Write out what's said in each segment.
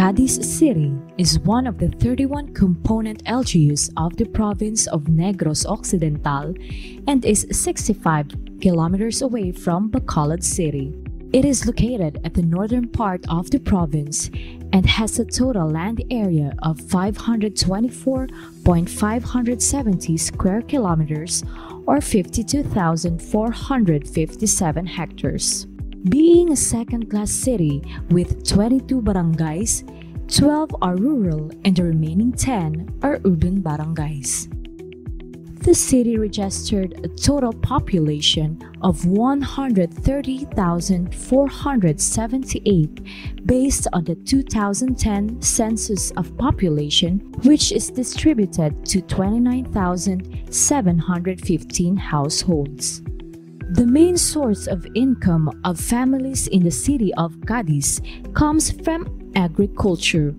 Cadiz City is one of the 31 component LGUs of the province of Negros Occidental and is 65 kilometers away from Bacolod City. It is located at the northern part of the province and has a total land area of 524.570 square kilometers or 52,457 hectares. Being a second-class city with 22 barangays, 12 are rural and the remaining 10 are urban barangays. The city registered a total population of 130,478 based on the 2010 census of population, which is distributed to 29,715 households. The main source of income of families in the city of Cadiz comes from agriculture,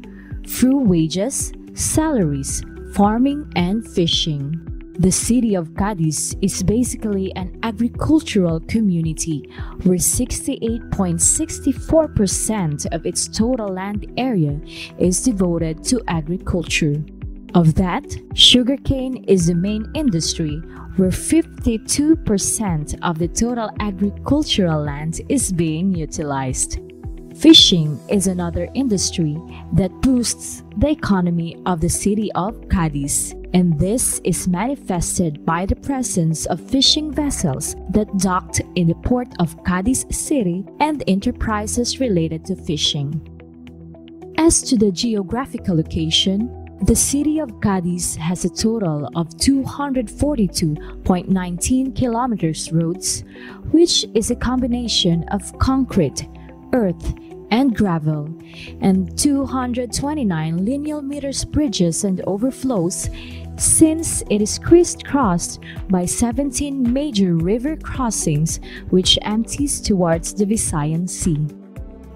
through wages, salaries, farming, and fishing. The city of Cadiz is basically an agricultural community where 68.64% of its total land area is devoted to agriculture. Of that, sugarcane is the main industry, where 52% of the total agricultural land is being utilized. Fishing is another industry that boosts the economy of the city of Cadiz, and this is manifested by the presence of fishing vessels that docked in the port of Cadiz City and enterprises related to fishing. As to the geographical location, the city of Cadiz has a total of 242.19 kilometers roads, which is a combination of concrete, earth, and gravel, and 229 lineal meters bridges and overflows, since it is crisscrossed by 17 major river crossings which empties towards the Visayan Sea.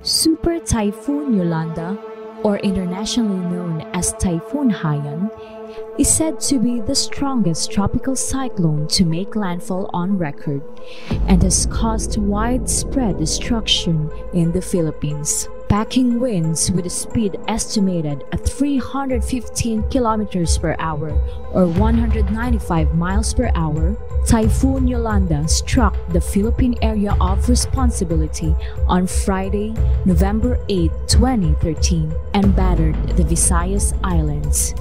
Super Typhoon Yolanda, or internationally known as Typhoon Haiyan, is said to be the strongest tropical cyclone to make landfall on record and has caused widespread destruction in the Philippines. Packing winds with a speed estimated at 315 kilometers per hour or 195 miles per hour, Typhoon Yolanda struck the Philippine area of responsibility on Friday, November 8, 2013, and battered the Visayas Islands,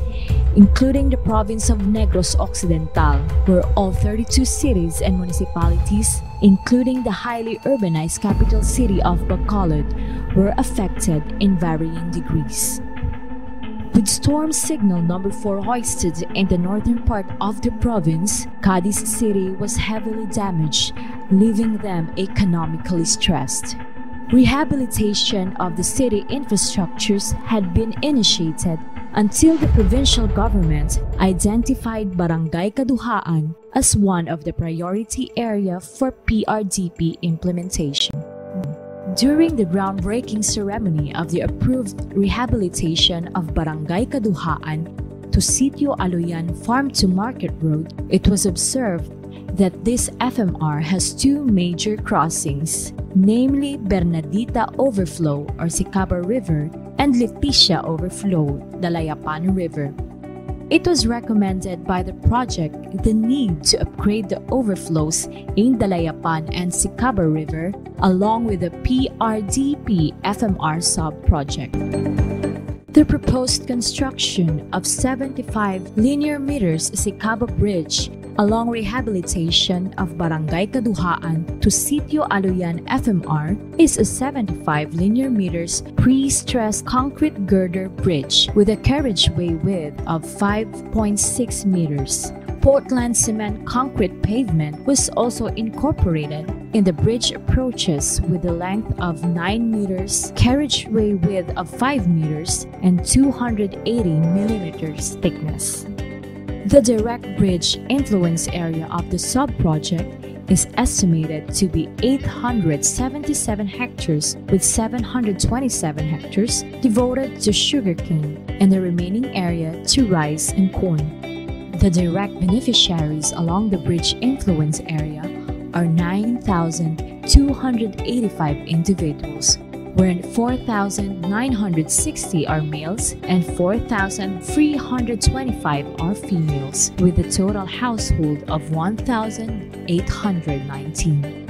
including the province of Negros Occidental, where all 32 cities and municipalities, including the highly urbanized capital city of Bacolod, were affected in varying degrees. With storm signal number 4 hoisted in the northern part of the province, Cadiz City was heavily damaged, leaving them economically stressed. Rehabilitation of the city infrastructures had been initiated until the provincial government identified Barangay Kaduhaan as one of the priority area for PRDP implementation. During the groundbreaking ceremony of the approved rehabilitation of Barangay Kaduhaan to Sitio Aloyan Farm to Market Road, it was observed that this FMR has 2 major crossings, namely Bernadita Overflow or Sicaba River and Leticia Overflow, Dalayapan River. It was recommended by the project the need to upgrade the overflows in Dalayapan and Sicaba River along with the PRDP FMR sub-project. The proposed construction of 75 linear meters Sicaba Bridge along rehabilitation of Barangay Kaduhaan to Sitio Aloyan FMR is a 75 linear meters pre-stressed concrete girder bridge with a carriageway width of 5.6 meters. Portland cement concrete pavement was also incorporated in the bridge approaches with a length of 9 meters, carriageway width of 5 meters, and 280 millimeters thickness. The direct bridge influence area of the sub-project is estimated to be 877 hectares with 727 hectares devoted to sugarcane and the remaining area to rice and corn. The direct beneficiaries along the bridge influence area are 9,285 individuals, wherein 4,960 are males and 4,325 are females, with a total household of 1,819.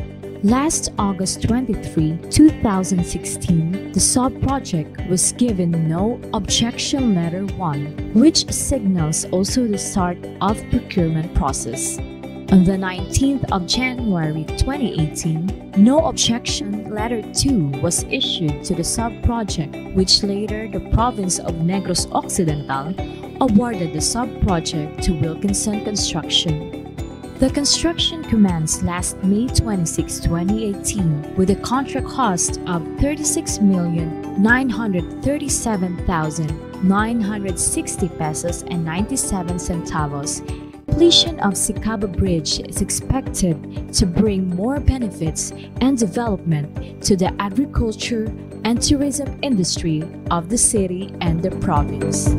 Last August 23, 2016, the sub-project was given No Objection Letter 1, which signals also the start of procurement process. On the 19th of January 2018, No Objection Letter 2 was issued to the sub-project, which later the province of Negros Occidental awarded the sub-project to Wilkinson Construction. The construction commenced last May 26, 2018 with a contract cost of 36,937,960 pesos and 97 centavos. Completion of Sicaba Bridge is expected to bring more benefits and development to the agriculture and tourism industry of the city and the province.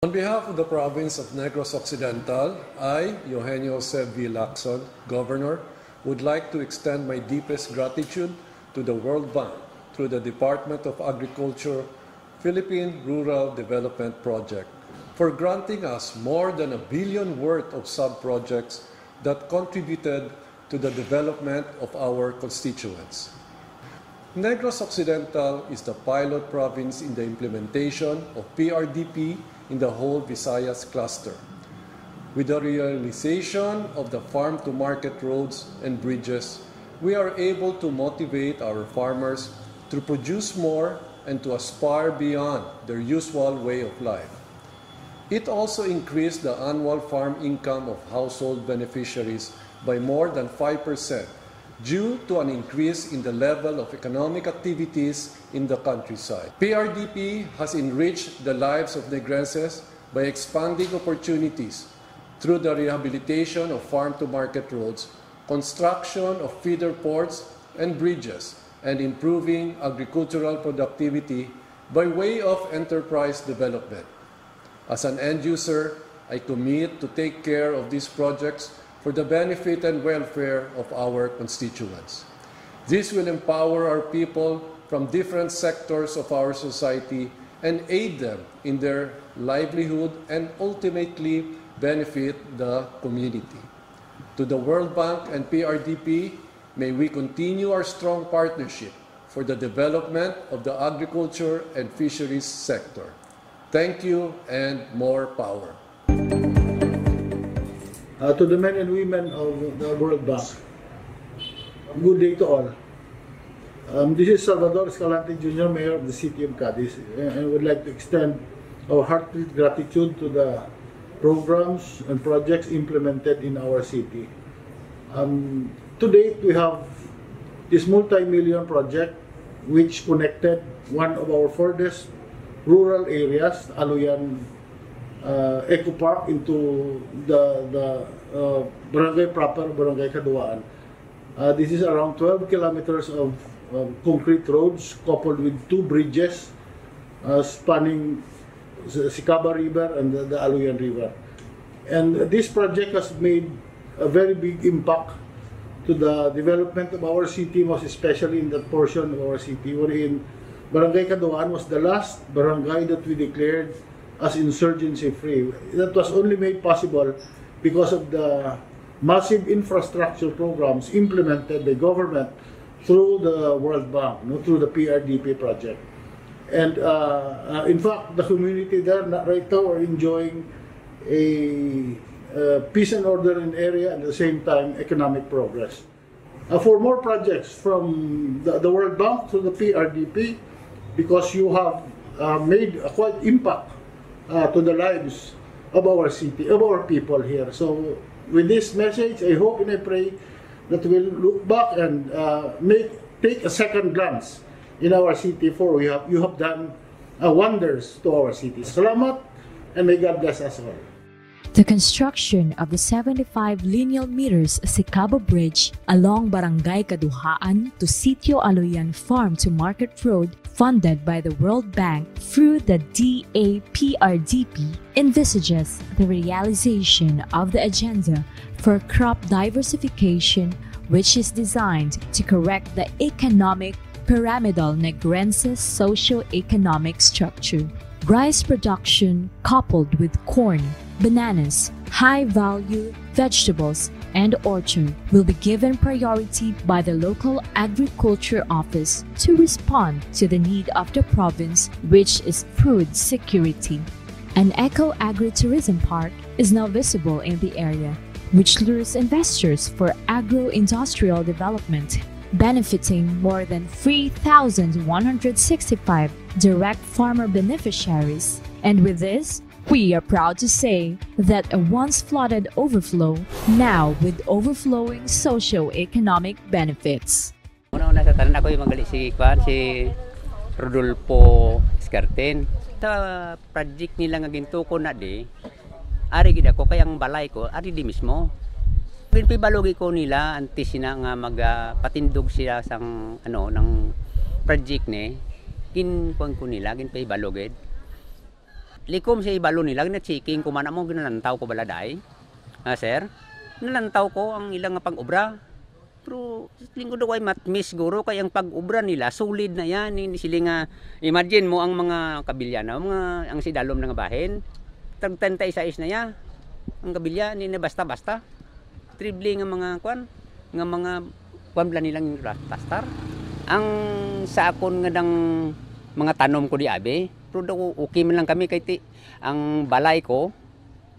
On behalf of the province of Negros Occidental, I, Eugenio Jose V. Lacson, Governor, would like to extend my deepest gratitude to the World Bank through the Department of Agriculture, Philippine Rural Development Project, for granting us more than $1 billion worth of sub-projects that contributed to the development of our constituents. Negros Occidental is the pilot province in the implementation of PRDP in the whole Visayas cluster. With the realization of the farm-to-market roads and bridges, we are able to motivate our farmers to produce more and to aspire beyond their usual way of life. It also increased the annual farm income of household beneficiaries by more than 5% due to an increase in the level of economic activities in the countryside. PRDP has enriched the lives of Negrenses by expanding opportunities through the rehabilitation of farm-to-market roads, construction of feeder ports and bridges, and improving agricultural productivity by way of enterprise development. As an end user, I commit to take care of these projects for the benefit and welfare of our constituents. This will empower our people from different sectors of our society and aid them in their livelihood and ultimately benefit the community. To the World Bank and PRDP, may we continue our strong partnership for the development of the agriculture and fisheries sector. Thank you and more power. To the men and women of the World Bank, good day to all. This is Salvador Escalante Jr., Mayor of the City of Cadiz, and I would like to extend our heartfelt gratitude to the programs and projects implemented in our city. To date, we have this multi-million project which connected one of our furthest rural areas, Aloyan Eco Park, into the barangay proper, Barangay Caduaan. This is around 12 kilometers of concrete roads coupled with 2 bridges spanning the Sicaba River and the Aloyan River. And this project has made a very big impact to the development of our city, most especially in that portion of our city wherein Barangay Caduaan was the last barangay that we declared as insurgency-free. That was only made possible because of the massive infrastructure programs implemented by government through the World Bank, through the PRDP project. And in fact, the community there right now are enjoying a peace and order in the area and at the same time economic progress. For more projects from the World Bank to the PRDP, because you have made a quite impact to the lives of our city, of our people here. So with this message, I hope and I pray that we'll look back and take a second glance in our city, for you have done wonders to our city. Salamat, and may God bless us all. The construction of the 75 lineal meters Sicaba Bridge along Barangay Caduaan to Sitio Aloyan Farm to Market Road, funded by the World Bank through the DAPRDP, envisages the realization of the agenda for crop diversification, which is designed to correct the economic, pyramidal Negrense socio-economic structure. Rice production coupled with corn, bananas, high-value vegetables, and orchard will be given priority by the local agriculture office to respond to the need of the province, which is food security. An eco-agritourism park is now visible in the area, which lures investors for agro-industrial development, benefiting more than 3,165 direct farmer beneficiaries. And with this, we are proud to say that a once flooded overflow, now with overflowing socio-economic benefits. Una sa tanan ako yung magali si Rodolfo Escarten. Sa project nila nga gintuko na di, ari gid ako kayang balay ko, ari di mismo. Ginpibalogi ko nila antes sina nga magpatindog sila sang ng project ni ginkuan ko nila ginpibaloged. Likom sa ibalo nila gina-checking ko man mo ginalantaw ko baladay. Sir, nalantaw ko ang ilang nga pag-obra. Pero linggo daw ay matmis guro kay ang pag-obra nila solid na yan. Sila nga imagine mo ang mga kabilya na ang sidalom nga bahin. Tag 36 na ya. Ang kabilya ni na basta-basta. Triple nga mga kwan bla nilang pastar. Ang sa akon nga dang mga tanom ko di abi, pero daw okay man lang kami kay ang balay ko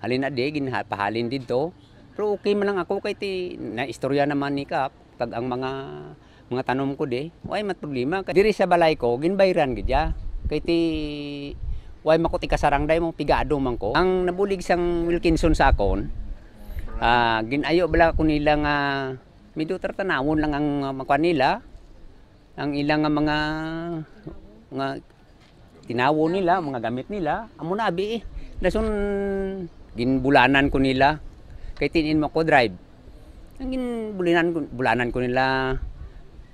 halin na di ginpahalin dito. Pero okay man lang ako kay na istorya naman ni Kap kag ang mga tanom ko di, way mat problema diri sa balay ko ginbayran gidya kay way makuti kasarangday mo pigado man ko. Ang nabulig sang Wilkinson sa akon, ginayo bala ko nila nga medyo tartanawon lang ang makuan nila. Ang ilang mga tinawo nila, mga gamit nila, amo na abi dason ginbulanan ko nila kay tinin mo ko drive. Ang ginbulanan ko nila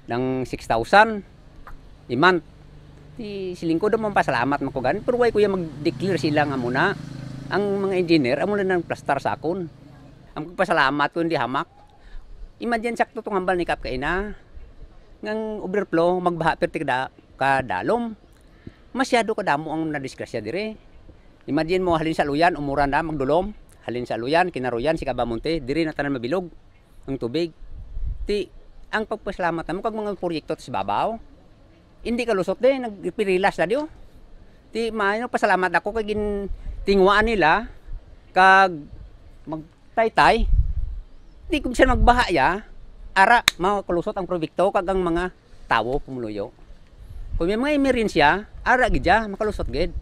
ng 6,000 a month. Siling ko daw pasalamat man ko gan, pero way kuya mag-declare sila nga muna. Ang mga engineer amo na nang plastar sa akon. Ang pasalamat ko hindi hamak. Imagine sakto tong hambal ni Kap kay na ngang overflow magbaha perti kadalom. Masyado kadamo ang nadisgrasya dire. Imagine mo halin sa luyan umuran na magdulom, halin sa luyan kinaruyan si Kabamonte diri na tanan mabilog ang tubig. Ang pagpasalamat namo kag mga proyekto sa babaw hindi kalusot din nagpirilas na dio. Maayo pasalamat ako kay tingwaan nila kag magtaytay. Di kung siya magbaha ya ara makalusot ang proyekto kag ang mga tawo pumuluyo. Kung may mga emerensya, ara gidya makalusot gid.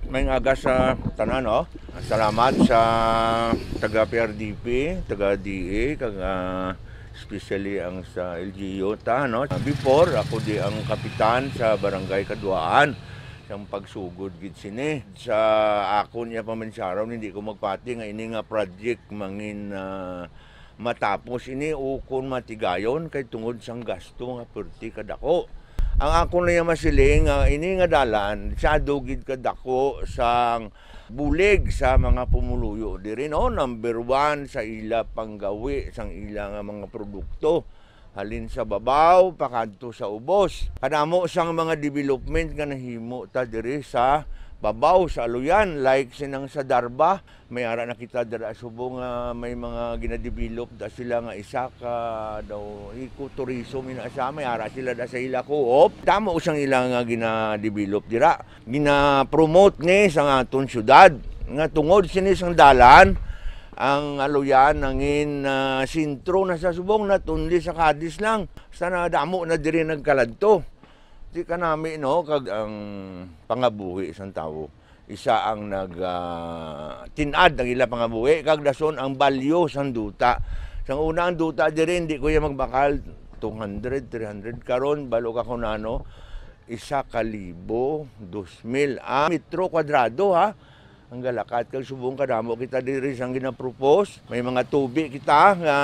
May aga sa tanan Salamat sa taga PRDP, taga DA kag especially ang sa LGU Before ako di ang kapitan sa barangay Kaduaan sang pagsugod gid sini sa akon niya pamansaraw hindi ko magpati nga ini nga project mangin matapos ini ukon matigayon kay tungod sang gasto nga perti kadako. Ang ako na masiling ini nga dalan sa dugid kadako sang bulig sa mga pumuluyo diri number 1 sa ila panggawi sang ila nga mga produkto halin sa babaw pakadto sa ubos. Kadamo sang mga development nga nahimo ta diri sa babaw sa aluyan like sinang sa Darba may ara nakita dira subong may mga ginadevelop da sila nga isa ka daw eco-tourism ina may ara sila da sa ila co-op tamo usang ila nga ginadevelop dira gina-promote ni sa aton syudad nga tungod sini sang dalan ang aluyan nangin sentro na sa subong natundi sa Cadiz lang sana damo na diri nagkaladto. Di kanami kag ang pangabuhi sang tawo isa ang tinad ng ila pangabuhi kag dason ang balyo sang duta. Sang una ang duta diri hindi ko ya magbakal 200 300 karon balo ka kunano 1,000 2,000 metro kwadrado ang galakat kag subong kadamo kita diri sang gina-propose may mga tubig kita nga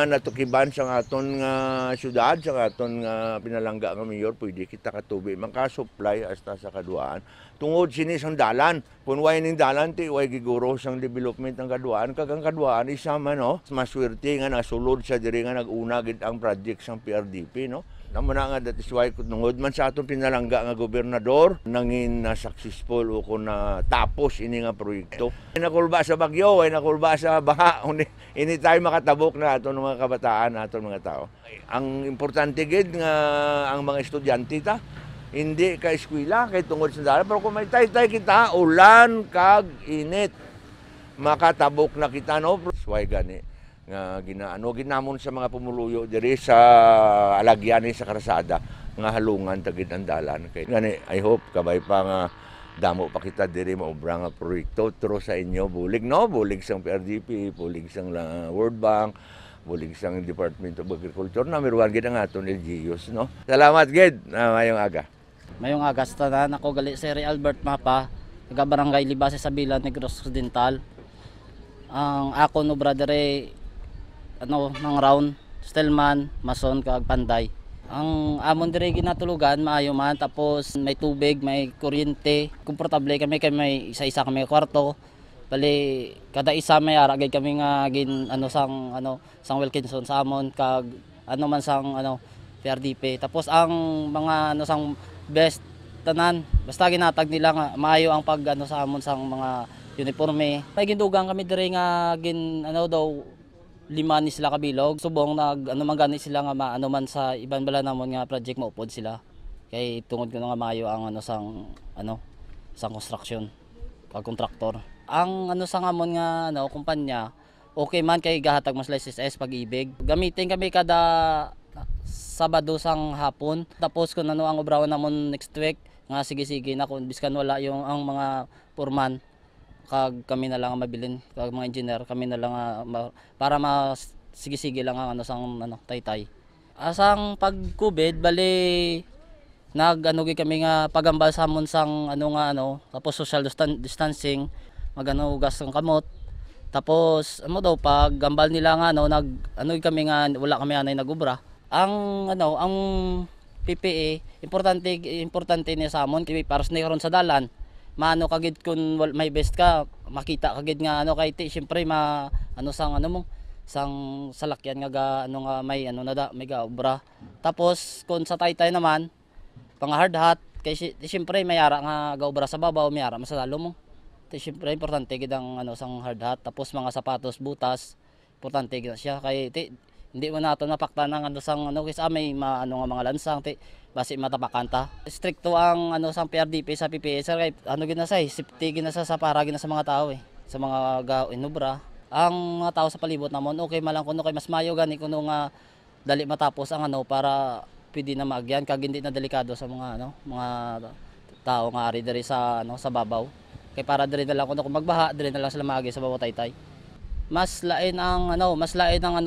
natukiban sa aton nga syudad sa aton nga pinalangga nga mayor pwede kita ka tubig maka-supply hasta sa Kaduaan tungod sini sang dalan kun way ning dalan ti way giguro sang development ng Kaduaan kag ang Kaduaan isa man maswerte nga nasulod sa diri nga nag-una gid ang project sang PRDP Namo na nga that is why tungod man sa atong pinalangga nga gobernador nangin na successful o ko na tapos ini nga proyekto. Nakulba sa bagyo, ay nakulba sa baha, ini tayo makatabok na aton mga kabataan, aton mga tao. Ang importante gid nga ang mga estudyante ta hindi ka eskwela kay tungod sa dalan, pero kung may tay-tay kita ulan kag init makatabok na kita no. Why gani nga ginamon sa mga pumuluyo diri sa alagyan sa karsada nga halungan tagid ang dalan kay gani. I hope kabay pa nga damo pa kita diri maobra nga proyekto tro sa inyo bulig no, bulig sang PRDP, bulig sang World Bank, bulig sang Department of Agriculture, number 1 gid ang aton LGUs no. Salamat gid mayong aga. Mayong aga sa tanan, ako gali si Albert Mapa, taga Barangay Libase sa Bilan, Negros Occidental. Ang ako no brother ng round, Stillman, Mason kag Panday. Ang amon dire ginatulugan maayo man, tapos may tubig, may kuryente, komportable kami kay may isa-isa kami kwarto. Bali kada isa may ara gid kami nga gin sang Wilkinson sa amon kag man sang PRDP. Tapos ang mga sang best tanan basta ginatag nila nga maayo ang pag sa amon sang mga uniforme. May gindugang kami dire nga daw 5 ni sila kabilog. Subong nag man gani sila nga man sa iban bala namon nga project maupod sila. Kay tungod ko nga maayo ang sang construction kag kontraktor. Ang sang amon nga kumpanya okay man kay gahatag mas license pag-ibig. Gamitin kami kada Sabado sang hapon. Tapos kung ang obrawan namon next week nga sige na kung biskan wala yung ang mga foreman kag kami na lang mabilin kag mga engineer kami na lang para sige lang ang sang taytay. Asang pag-COVID bali gid kami nga pagambal sa amon sang tapos social distancing ugas ng kamot. Tapos daw paggambal nila nga kami nga wala kami anay nagubra. Ang PPE importante niya sa amon para sa karon sa dalan maano kagid kun may best ka makita kagid nga kay syempre sang salakyan nga may may gaobra. Tapos kun sa taytay naman pang hard hat kay syempre may ara nga gaobra sa babaw may ara masalalo mo. Syempre importante gid ang sang hard hat. Tapos mga sapatos butas importante gid siya kay hindi mo nato napakta ng sang kaysa may mga lansang basi matapakan ta. Stricto ang sang PRDP sa PPE sir kay ginasay safety ginasa sa para sa mga tao sa mga inubra. Ang mga tao sa palibot namon okay malang kuno kay mas mayo gani kuno nga dali matapos ang para pwede na maagyan kag hindi na delikado sa mga mga tao nga ari diri sa sa babaw. Kay para diri na lang kuno kung magbaha diri na lang sila maagi sa babaw taytay. Mas lain ang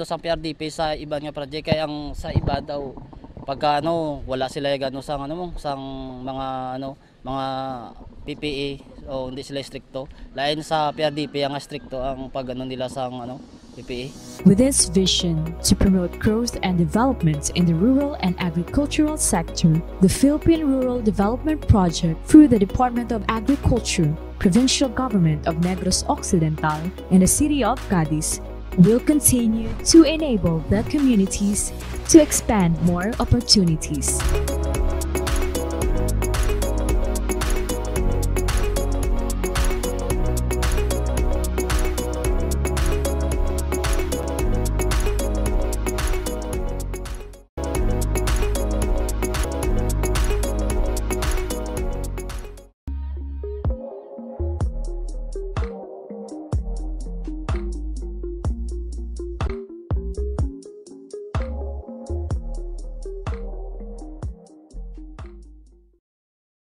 sa PRDP sa iban nga project kay ang sa iba daw pagka wala sila sang sang mga PPE o hindi sila stricto. Lain sa PRDP ang stricto ang pag nila sang PPE. With this vision to promote growth and development in the rural and agricultural sector, the Philippine Rural Development Project through the Department of Agriculture, Provincial Government of Negros Occidental, and the City of Cadiz will continue to enable the communities to expand more opportunities.